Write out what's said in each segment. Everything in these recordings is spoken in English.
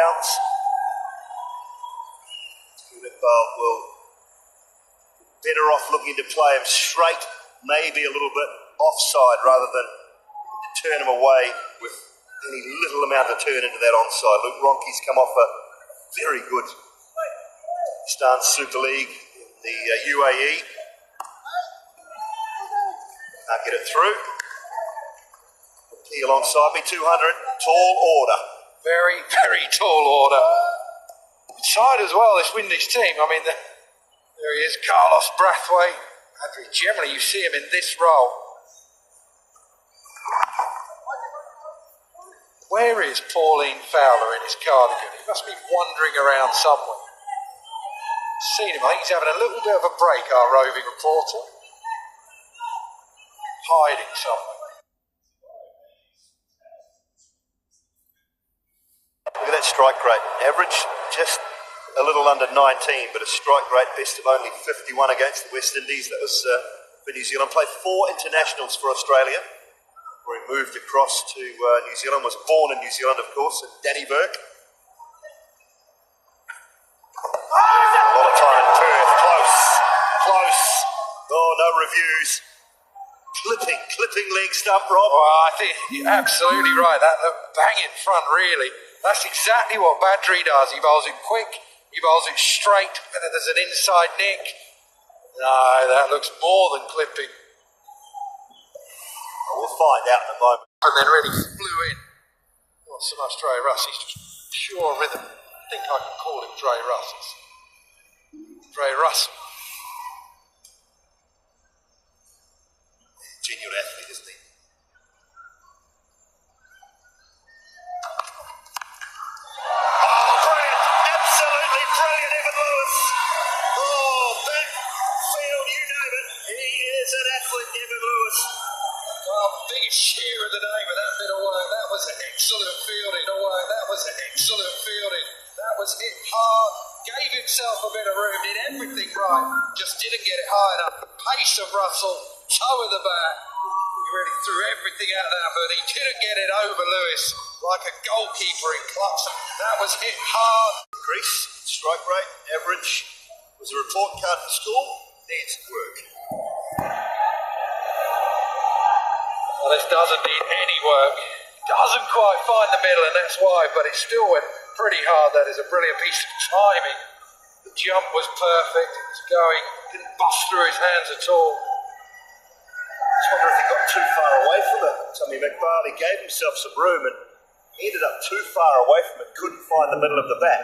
bounce. Iqbal will better off looking to play him straight, maybe a little bit offside rather than to turn him away with any little amount of turn into that onside. Luke Ronke's come off a very good Pakistan Super League in the UAE. Can't get it through. He alongside me, 200, tall order. Very, very tall order. Inside as well, this Windies team. I mean, there he is, Carlos Brathwaite. Generally, you see him in this role. Where is Pauline Fowler in his cardigan? He must be wandering around somewhere. Seen him, I think he's having a little bit of a break, our roving reporter. Hiding somewhere. Look at that strike rate. Average just a little under 19, but a strike rate best of only 51 against the West Indies. That was for New Zealand. Played 4 internationals for Australia, where he moved across to New Zealand. Was born in New Zealand, of course, at Danny Burke. A lot of time in Perth. Close. Oh, no reviews. Clipping leg stump, Rob. Oh, I think you're absolutely right. That bang in front, really. That's exactly what Badri does. He bowls it quick, he bowls it straight, and then there's an inside nick. No, that looks more than clipping. Well, we'll find out in a moment. And then really flew in. Not so much Dre Russ, he's just pure rhythm. I think I can call him Dre Russ. Dre Russ. Genuine athlete, isn't he? Oh, brilliant! Absolutely brilliant, Evan Lewis. Oh, backfield, you name it. He is an athlete, Evan Lewis. Oh, biggest sheer of the day with that bit of work. That was excellent fielding. That was excellent fielding. That was hit hard. Gave himself a bit of room. Did everything right. Just didn't get it high enough. Pace of Russell. Toe of the bat. He really threw everything out there, but he didn't get it over Lewis like a goalkeeper in clutch. That was hit hard. Crease, strike rate, average. Was a report card for school. Needs work. Well, this doesn't need any work. Doesn't quite find the middle, and that's why, but it still went pretty hard. That is a brilliant piece of timing. The jump was perfect. It was going, didn't bust through his hands at all. I just wonder if he got too far away from it. Tommy Iqbal, he gave himself some room and ended up too far away from it. Couldn't find the middle of the bat.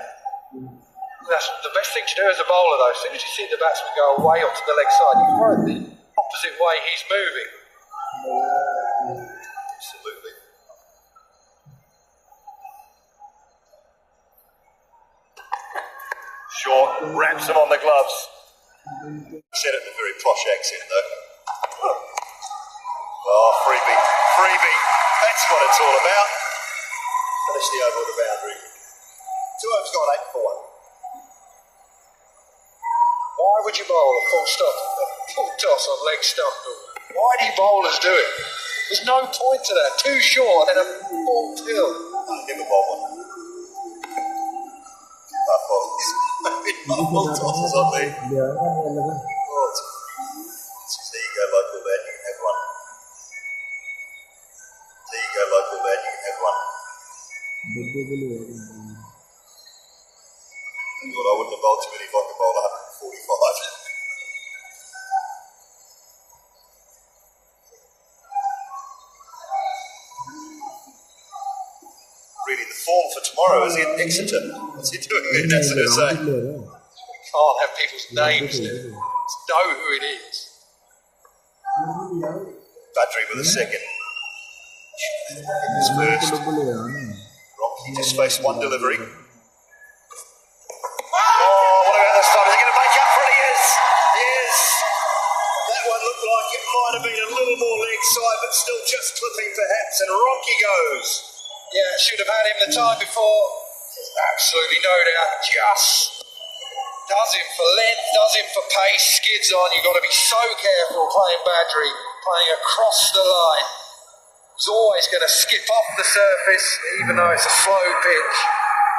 That's the best thing to do as a bowler, though. As soon as you see the batsman go away onto the leg side, you throw it the opposite way he's moving. Absolutely. Short, wraps him on the gloves. Said it in a very posh accent, though. Oh, freebie. That's what it's all about. Finish the over with the boundary. 2 overs gone, 8 for 1. Why would you bowl a full stop, a full toss on leg stump? Why do bowlers do it? There's no point to that. Too short and a full pill. I never bowl one. Full tosses on me. Oh, there you go, local lad. You can have one. There you go, local lad. You can have one. Well, I wouldn't have bowled too many if I could bowl 145. Really, the form for tomorrow is in Exeter. What's he doing there? That's what I say. We can't have people's names there. Just know who it is. Badri with a second. His first. Rocky just faced one delivery. Oh, what about this time? Is he going to make up for it? He is. That one looked like it might have been a little more leg side, but still just clipping perhaps. And Rocky goes. Yeah, should have had him the time before. Absolutely no doubt. Just does him for length, does him for pace, skids on. You've got to be so careful playing Badri, playing across the line. He's always going to skip off the surface, even though it's a slow pitch.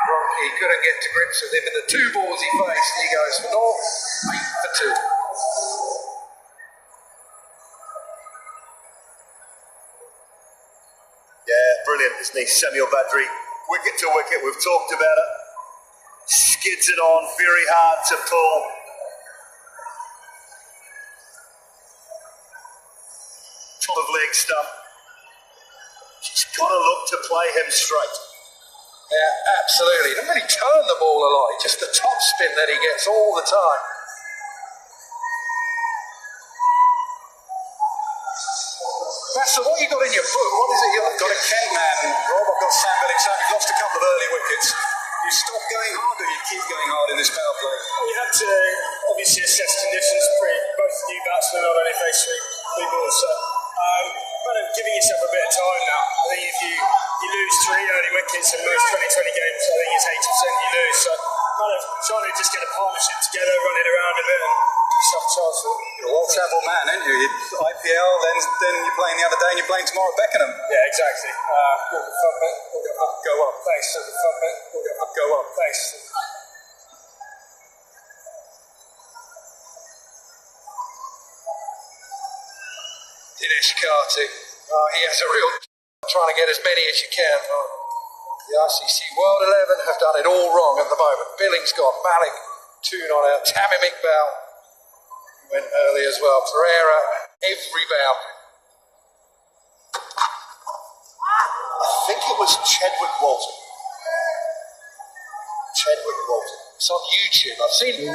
Rocky couldn't get to grips with him in the 2 balls he faced. He goes for 0, 8 for 2. Yeah, brilliant, isn't he? Samuel Badri, wicket to wicket, we've talked about it. Skids it on, very hard to pull. Top of leg stump. She's got to look to play him straight. Yeah, absolutely. He doesn't really turn the ball a lot. It's just the top spin that he gets all the time. So what you got in your book? What is it you've got? A Kent man, Rob. I've got Sam Billings. You've lost a couple of early wickets. You stop going hard or you keep going hard in this power play? We had to obviously assess conditions. Both new batsmen not only face three balls. So kind of giving yourself a bit of time now. I think if you lose 3 early wickets in most 2020 games, I think it's 80% you lose. So kind of trying to just get a partnership together, run it around a bit and yourself a chance for it. You're a well-travelled man, aren't you? IPL, then you're playing the other day and you're playing tomorrow at Beckenham. Yeah, exactly. We'll get fun, mate. We'll get up, go up. Thanks. We'll get fun, mate. We'll get up, go up. Thanks. Dinesh Karthik. He has a real trying to get as many as you can. The ICC World 11 have done it all wrong at the moment. Billings gone, Malik 2 not out, Tamim Iqbal went early as well. Pereira, every boundary. I think it was Chadwick Walton. Chadwick Walton. It's on YouTube. I've seen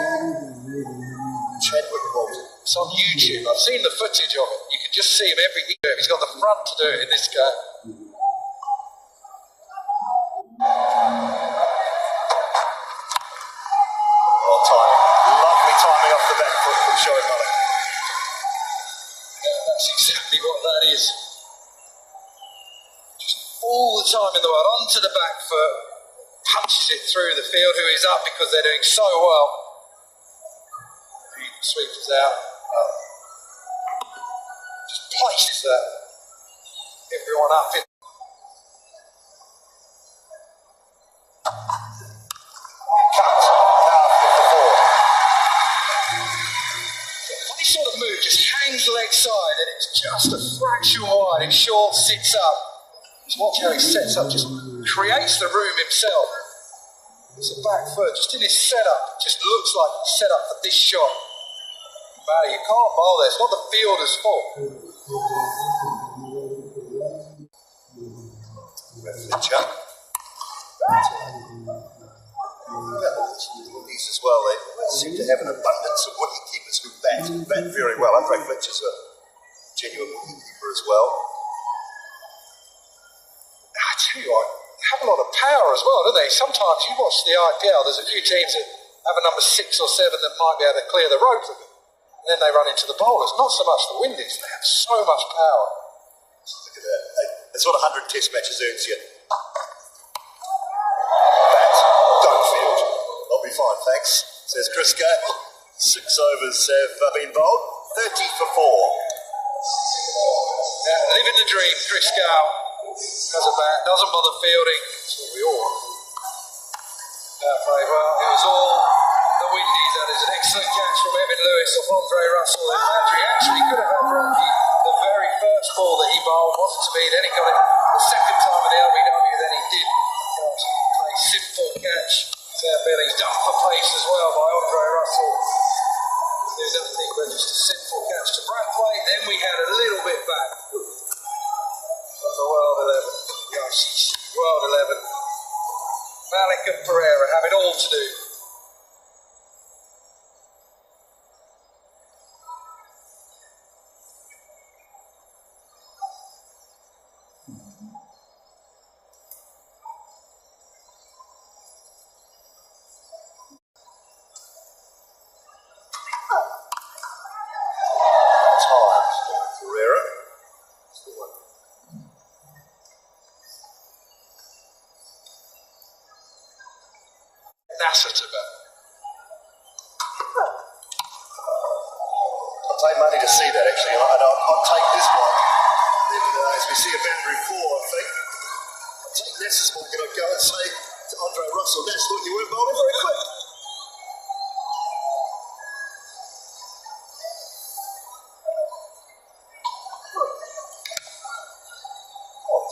Chadwick Walton. It's on YouTube. I've seen the footage of it. You can just see him every year. He's got the front to do it in this game. Well timing. Lovely timing off the back foot from Shoaib Malik. Yeah, that's exactly what that is. Just all the time in the world, onto the back foot, punches it through the field, who is up because they're doing so well. Sweepers out. Just places that. Everyone up in. Funny sort of move, just hangs leg side and it's just a fraction wide. It's short, sits up. Just watch how he sets up, just creates the room himself. It's a back foot, just in his setup. It just looks like he's set up for this shot. You can't bowl there, it's not the fielder's fault. Fletcher. These as well, they seem to have an abundance of wicketkeepers who bat very well. Andre Fletcher's a genuine wicketkeeper as well. I tell you what, they have a lot of power as well, don't they? Sometimes you watch the IPL, there's a few teams that have a number 6 or 7 that might be able to clear the road for them. And then they run into the bowlers. Not so much the Windies, they have so much power. Look at that. That's what 100 test matches earns you. Bat, don't field. I'll be fine, thanks, says Chris Gale. 6 overs have been bowled. 30 for 4. Living the dream, Chris Gale. Has a bat, doesn't bother fielding. That's what we all want. Well, it was all the Windies. That is an excellent catch from Evan Lewis off Andre Russell. He actually could have had Rocky the very first ball that he bowled wasn't to be. Then he got it the second time at the LBW. Then he did play simple catch. Sam Billings done for pace as well by Andre Russell. There's nothing but just a simple catch to Brathwaite. Then we had a little bit back from the World 11. Gosh, World 11. Malik and Pereira have it all to do. Nasser to bat. I'll take money to see that actually, and I'll take this one. Then, as we see a boundary 4, I think. I'll take Nasser's ball, can I go and say Andre Russell, that's what you were bowling very quick.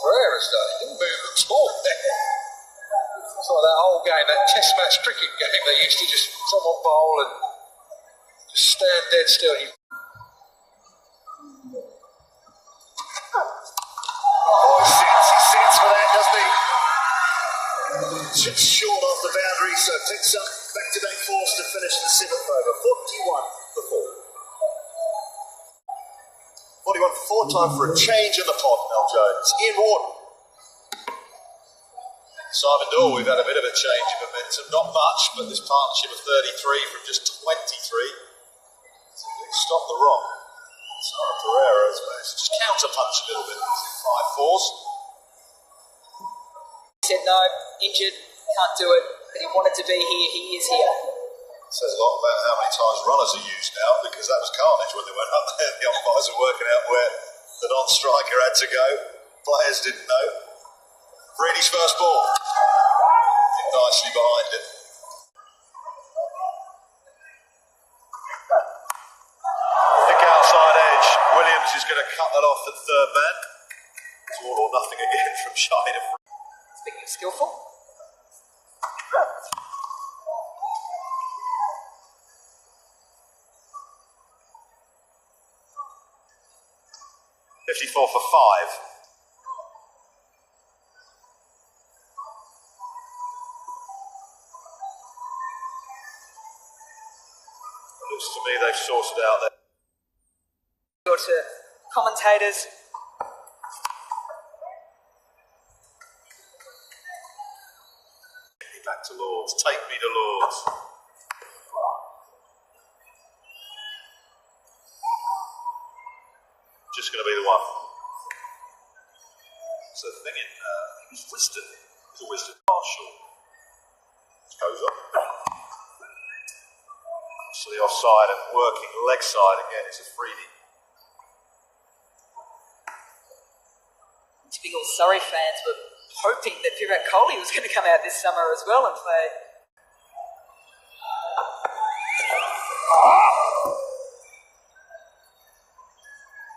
Pereira's done. He didn't move at all there. It's like that old game, that test match cricket game. They used to just someone bowl and just stand dead still. Oh, he sits for that, doesn't he? Just short off the boundary, so picks up back-to-back force to finish the 7th over. 41 for 4. 41 for 4, time for a change in the pod, Mel Jones. Ian Warden. Simon Dorr, we've had a bit of a change of momentum. Not much, but this partnership of 33 from just 23. Stop the rock. Sara Pereira has managed to just counter-punch a little bit. 5 fours. He said no, injured, can't do it, but he wanted to be here, he is here. Says a lot about how many times runners are used now, because that was carnage when they went up there. The umpires are working out where the non-striker had to go. Players didn't know. Reedy's first ball. Hit nicely behind it. Thick outside edge. Williams is going to cut that off at third man. It's all or nothing again from Shida. Speaking of skillful. 54 for 5. Looks to me they've sorted out there. Go to commentators. Take me back to Lords. Take me to Lords. Just going to be the one. So the thing in, I think it's Wisdom. It's a Wisdom Marshall. This goes up. So the offside and working leg side again is a freebie. Typical Surrey fans were hoping that Virat Kohli was going to come out this summer as well and play.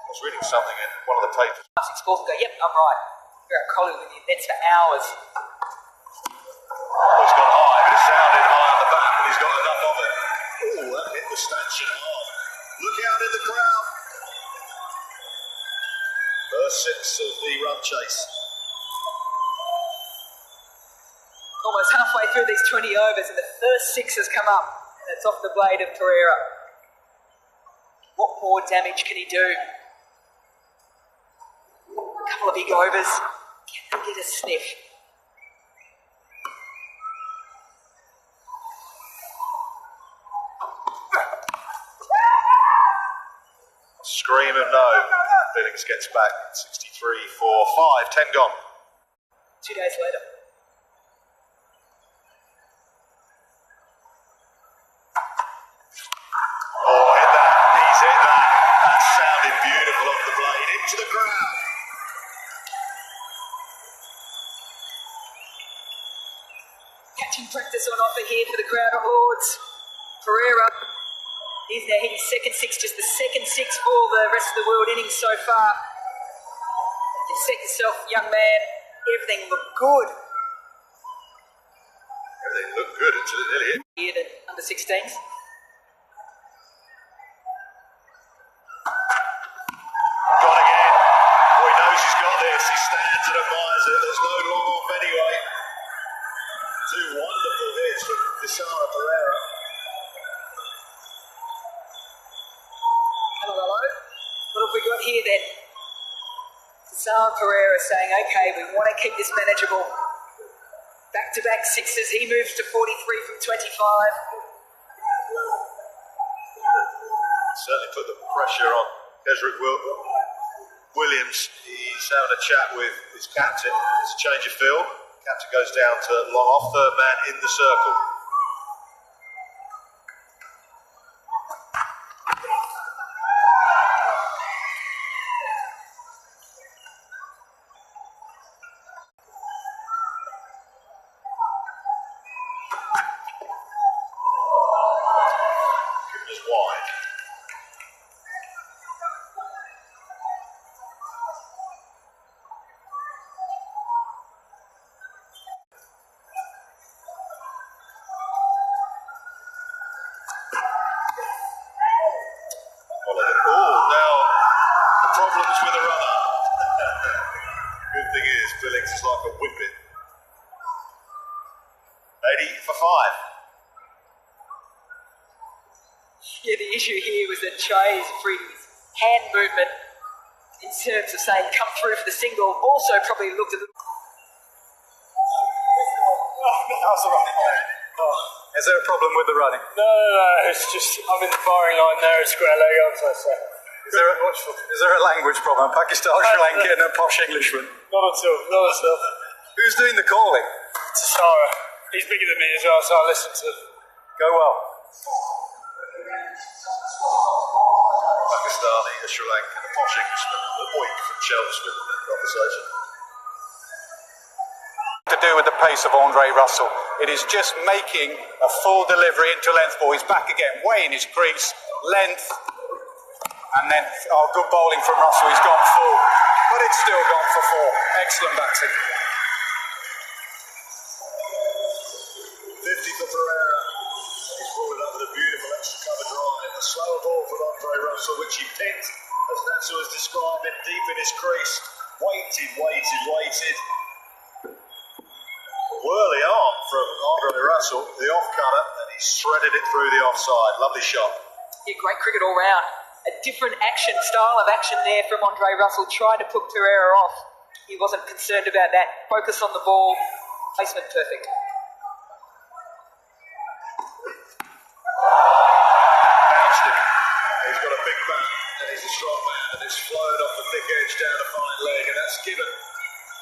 I was reading something in one of the papers. Classic Sports and go, yep, I'm right. Virat Kohli will be in nets for hours. Well, it's gone high, but it sounded high on the back, but he's got enough of it. Oh, that hit the stanchion hard. Look out in the crowd. First 6 of the run chase. Almost halfway through these 20 overs and the first 6 has come up and it's off the blade of Pereira. What more damage can he do? A couple of big overs. Can they get a sniff? Scream of no. Billings gets back 63 for 5. 10 gone. 2 days later. Oh, hit that. He's hit that. That sounded beautiful off the blade. Into the crowd. Catching practice on offer here for the crowd at Lords. Pereira, he's now hitting second 6, just the second 6 for the rest of the world innings so far. You've set yourself, young man, everything looked good. Everything looked good until it nearly hit. Here, the under 16s. Gone again. Oh, he knows he's got this. He stands and admires it. There's no long off anyway. 2 wonderful hits from Sara Pereira. Hello, hello. What have we got here then? Sara Pereira saying, okay, we want to keep this manageable. Back-to-back 6s. He moves to 43 from 25. Certainly put the pressure on Kesrick Williams. He's having a chat with his captain. It's a change of field. Captain goes down to long off, third man in the circle. Billings is like a whipping. 80 for 5. Yeah, the issue here was that Che's hand movement in terms of saying come through for the single also probably looked a little... That's all right. Is there a problem with the running? No, it's just, I'm in the firing line there, it's square leg up, so Is there a language problem? Pakistan, Sri Lankan and a posh Englishman? not at all. Who's doing the calling? Tashara, he's bigger than me as well, so I listen to him. Go well. Pakistani, a Sri Lankan, a posh Englishman, a oink from Chelmsford in that conversation. To do with the pace of Andre Russell. It is just making a full delivery into length ball. He's back again, way in his crease, length, and then good bowling from Russell. He's gone full, but it's still gone for 4. Excellent batting. 50 for Pereira. He's brought it up with a beautiful extra cover drive. A slower ball from Andre Russell, which he picked, as Natsu has described it, deep in his crease. Waited. Whirly arm from Andre Russell, the off cutter, and he shredded it through the offside. Lovely shot. Yeah, great cricket all round. A different style of action there from Andre Russell, trying to put Pereira off. He wasn't concerned about that. Focus on the ball. Placement perfect. Bounced him. He's got a big bat, and he's a strong man, and it's flown off the thick edge down a fine leg, and that's given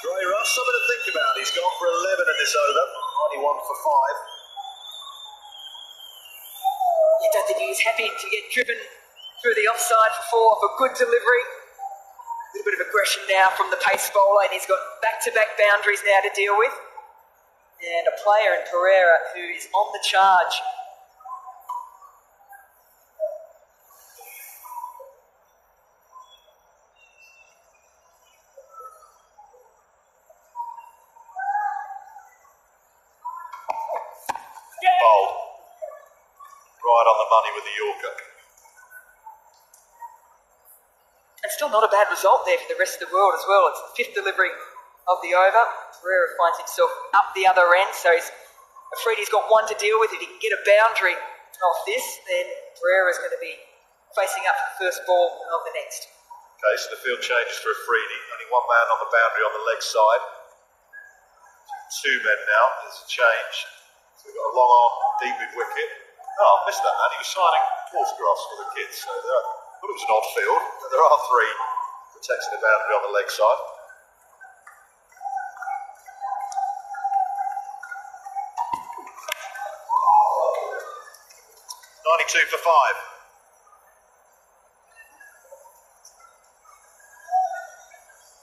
Dre Russ something to think about. He's gone for 11 in this over, only 1 for 5. I don't think he was happy to get driven through the offside for 4 off a good delivery. A little bit of aggression now from the pace bowler, and he's got back-to-back boundaries now to deal with. And a player in Pereira who is on the charge. Bowled. Right on the money with the Yorker. And still not a bad result there for the rest of the world as well. It's the 5th delivery of the over. Pereira finds himself up the other end, so he's afraid he's got 1 to deal with. If he can get a boundary off this, then Pereira's going to be facing up for the first ball of the next. Okay, so the field changes for Afridi. Only 1 man on the boundary on the leg side. 2 men now. There's a change. So we've got a long arm, deep mid wicket. Oh, I missed that man. He was signing autographs for the kids. So I thought it was an odd field. But there are 3 protecting the boundary on the leg side. .92 for 5.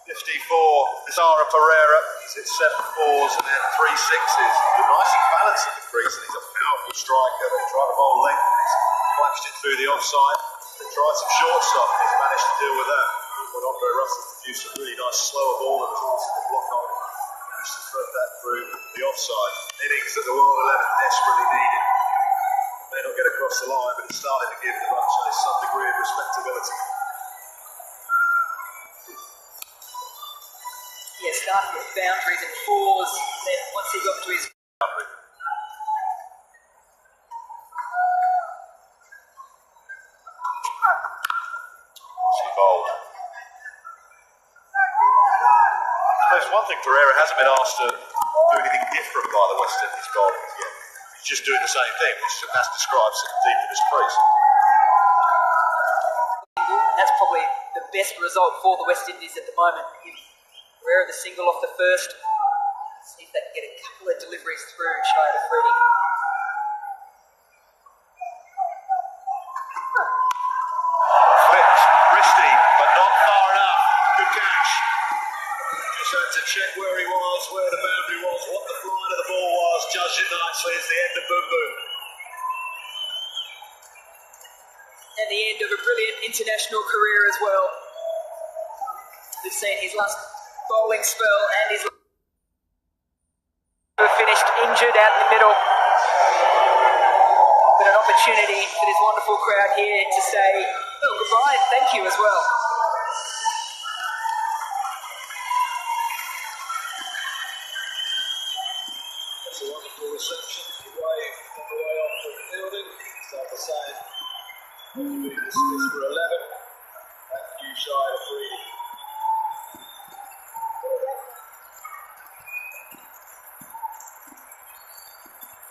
54, Zara Pereira. He's hit 7 4s and then 3 6s. He's nice and balanced in the crease, and he's a powerful striker. They tried to bowl length, and he's flashed it through the offside. They tried some short stuff, and he's managed to deal with that. But Andre Russell produced a really nice slower ball that was also the block on. Managed to thread that through the offside. Innings that the World 11 desperately needed. May not get across the line, but it's starting to give the run chase some degree of respectability. Yeah, starting with boundaries and 4s, then once he got to his... She bowled. I suppose one thing Pereira hasn't been asked to do anything different by the West Indies bowling yet. He's just doing the same thing, which is as described, sitting deep in his crease. That's probably the best result for the West Indies at the moment. Pereira the single off the first. See if they can get a couple of deliveries through Shia Afridi. Flipped, wristy, but not far enough. Good catch. Just had to check where he was, where the boundary was, what the flying of the ball was. Judged it nicely. It's the end of Boom Boom. And the end of a brilliant international career as well. We've seen his last bowling spell and his finished injured out in the middle. But an opportunity for this wonderful crowd here to say, oh, goodbye and thank you as well.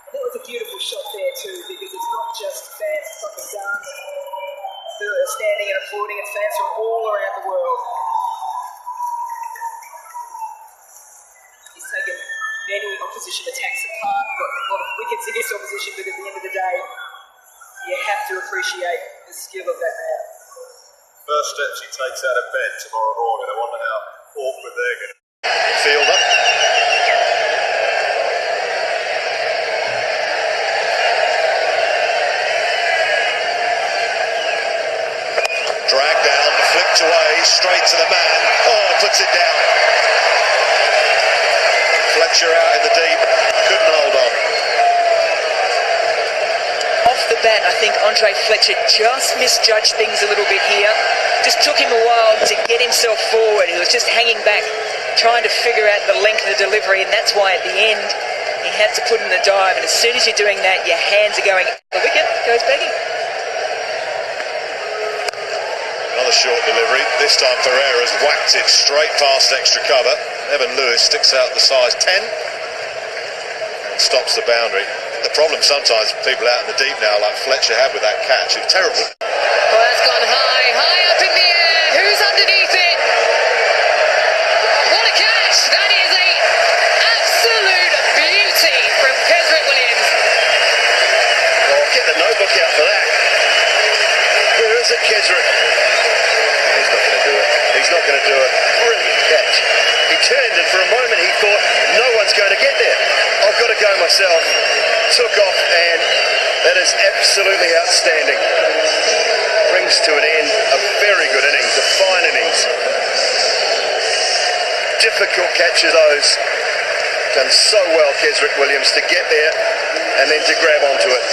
That was a beautiful shot there too, because it's not just fans from Pakistan who are standing and applauding, it's fans from all around the world. He's taken many opposition attacks apart, got a lot of wickets against opposition, but at the end of the day, you have to appreciate the skill of that man. First steps he takes out of bed tomorrow morning. I wonder how awkward they're going to fielder. Dragged down, flicked away, straight to the man. Oh, puts it down. Fletcher out in the deep, couldn't hold on. Off the bat, I think Andre Fletcher just misjudged things a little bit here. Just took him a while to get himself forward. He was just hanging back, trying to figure out the length of the delivery, and that's why at the end he had to put in the dive. And as soon as you're doing that, your hands are going. The wicket goes begging. Another short delivery. This time Pereira's whacked it straight past extra cover. Evan Lewis sticks out the size 10 and stops the boundary. The problem sometimes people out in the deep now, like Fletcher had with that catch, it's terrible. Well, that's gone high up in the air. Who's underneath it? What a catch! That is a absolute beauty from Kesrick Williams. Oh, get the notebook out for that. Where is it, Kesrick? He's not going to do it. He's not going to do it. Brilliant catch. He turned and for a moment he thought, no one's going to get there. I've got to go myself. Took off, and that is absolutely outstanding. Brings to an end a very good innings, a fine innings. Difficult catches those. Done so well, Kesrick Williams, to get there and then to grab onto it.